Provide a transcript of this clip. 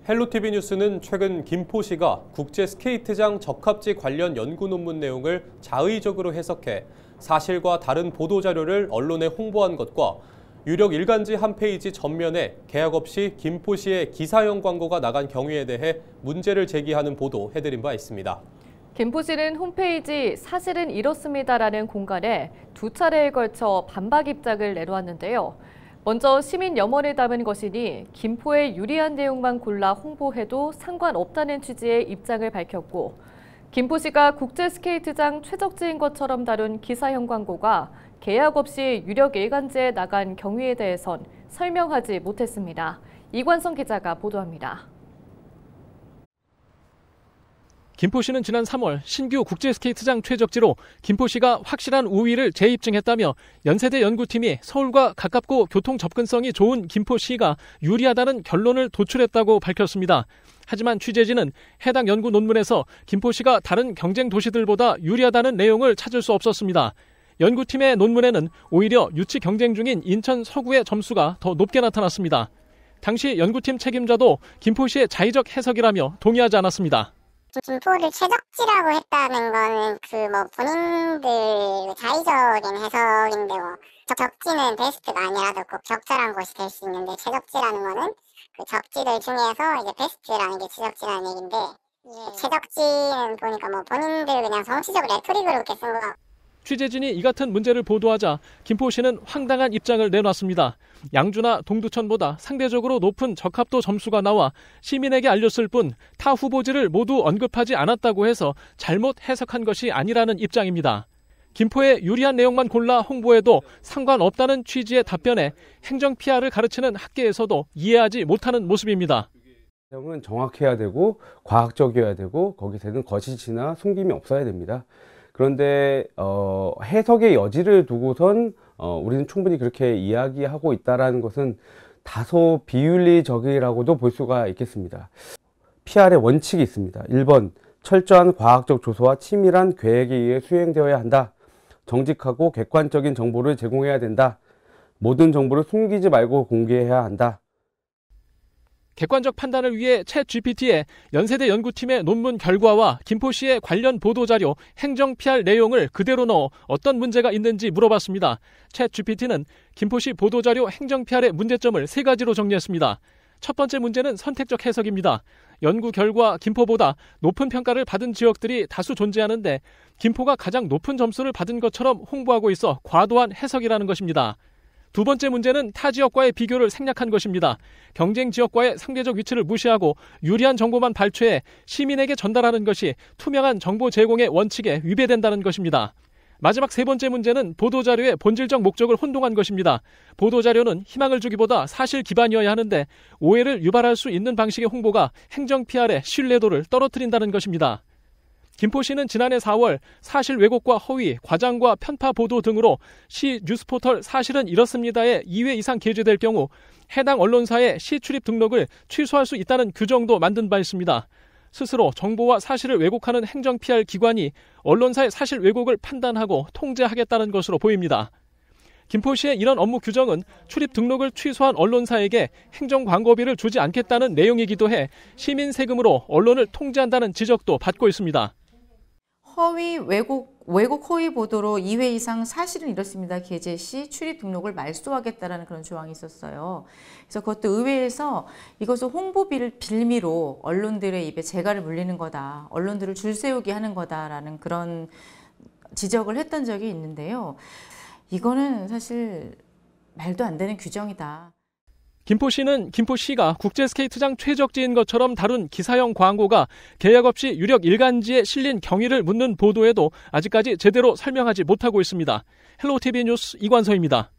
헬로티비 뉴스는 최근 김포시가 국제 스케이트장 적합지 관련 연구 논문 내용을 자의적으로 해석해 사실과 다른 보도자료를 언론에 홍보한 것과 유력 일간지 한 페이지 전면에 계약 없이 김포시의 기사형 광고가 나간 경위에 대해 문제를 제기하는 보도 해드린 바 있습니다. 김포시는 홈페이지 사실은 이렇습니다라는 공간에 두 차례에 걸쳐 반박 입장을 내놓았는데요. 먼저 시민 염원을 담은 것이니 김포에 유리한 내용만 골라 홍보해도 상관없다는 취지의 입장을 밝혔고, 김포시가 국제 스케이트장 최적지인 것처럼 다룬 기사형 광고가 계약 없이 유력 일간지에 나간 경위에 대해선 설명하지 못했습니다. 이관성 기자가 보도합니다. 김포시는 지난 3월 신규 국제스케이트장 최적지로 김포시가 확실한 우위를 재입증했다며 연세대 연구팀이 서울과 가깝고 교통 접근성이 좋은 김포시가 유리하다는 결론을 도출했다고 밝혔습니다. 하지만 취재진은 해당 연구 논문에서 김포시가 다른 경쟁 도시들보다 유리하다는 내용을 찾을 수 없었습니다. 연구팀의 논문에는 오히려 유치 경쟁 중인 인천 서구의 점수가 더 높게 나타났습니다. 당시 연구팀 책임자도 김포시의 자의적 해석이라며 동의하지 않았습니다. 김포를 최적지라고 했다는 거는 본인들 자의적인 해석인데 적지는 베스트가 아니라도 꼭 적절한 곳이 될 수 있는데 최적지라는 거는 그 적지들 중에서 이제 베스트라는 게 최적지라는 얘기인데 최적지는 보니까 본인들 그냥 정치적 레토릭으로 이렇게 쓴 거 같고. 취재진이 이 같은 문제를 보도하자 김포시는 황당한 입장을 내놨습니다. 양주나 동두천보다 상대적으로 높은 적합도 점수가 나와 시민에게 알렸을 뿐 타 후보지를 모두 언급하지 않았다고 해서 잘못 해석한 것이 아니라는 입장입니다. 김포의 유리한 내용만 골라 홍보해도 상관없다는 취지의 답변에 행정 PR을 가르치는 학계에서도 이해하지 못하는 모습입니다. 내용은 정확해야 되고 과학적이어야 되고 거기서는 거짓이나 숨김이 없어야 됩니다. 그런데 해석의 여지를 두고선 우리는 충분히 그렇게 이야기하고 있다는 것은 다소 비윤리적이라고도 볼 수가 있겠습니다. PR의 원칙이 있습니다. 1번, 철저한 과학적 조사와 치밀한 계획에 의해 수행되어야 한다. 정직하고 객관적인 정보를 제공해야 된다. 모든 정보를 숨기지 말고 공개해야 한다. 객관적 판단을 위해 챗GPT에 연세대 연구팀의 논문 결과와 김포시의 관련 보도자료, 행정 PR 내용을 그대로 넣어 어떤 문제가 있는지 물어봤습니다. 챗GPT는 김포시 보도자료 행정 PR의 문제점을 3가지로 정리했습니다. 첫 번째 문제는 선택적 해석입니다. 연구 결과 김포보다 높은 평가를 받은 지역들이 다수 존재하는데 김포가 가장 높은 점수를 받은 것처럼 홍보하고 있어 과도한 해석이라는 것입니다. 두 번째 문제는 타 지역과의 비교를 생략한 것입니다. 경쟁 지역과의 상대적 위치를 무시하고 유리한 정보만 발췌해 시민에게 전달하는 것이 투명한 정보 제공의 원칙에 위배된다는 것입니다. 마지막 세 번째 문제는 보도자료의 본질적 목적을 혼동한 것입니다. 보도자료는 희망을 주기보다 사실 기반이어야 하는데 오해를 유발할 수 있는 방식의 홍보가 행정 PR의 신뢰도를 떨어뜨린다는 것입니다. 김포시는 지난해 4월 사실 왜곡과 허위, 과장과 편파 보도 등으로 시 뉴스포털 사실은 이렇습니다에 2회 이상 게재될 경우 해당 언론사의 시 출입 등록을 취소할 수 있다는 규정도 만든 바 있습니다. 스스로 정보와 사실을 왜곡하는 행정 PR 기관이 언론사의 사실 왜곡을 판단하고 통제하겠다는 것으로 보입니다. 김포시의 이런 업무 규정은 출입 등록을 취소한 언론사에게 행정 광고비를 주지 않겠다는 내용이기도 해 시민 세금으로 언론을 통제한다는 지적도 받고 있습니다. 허위, 왜곡 허위 보도로 2회 이상 사실은 이렇습니다. 게재 시 출입 등록을 말소하겠다라는 그런 조항이 있었어요. 그래서 그것도 의회에서 이것을 홍보비를 빌미로 언론들의 입에 재갈을 물리는 거다. 언론들을 줄 세우게 하는 거다라는 그런 지적을 했던 적이 있는데요. 이거는 사실 말도 안 되는 규정이다. 김포시는 김포시가 국제스케이트장 최적지인 것처럼 다룬 기사형 광고가 계약 없이 유력 일간지에 실린 경위를 묻는 보도에도 아직까지 제대로 설명하지 못하고 있습니다. 헬로티비 뉴스 이관서입니다.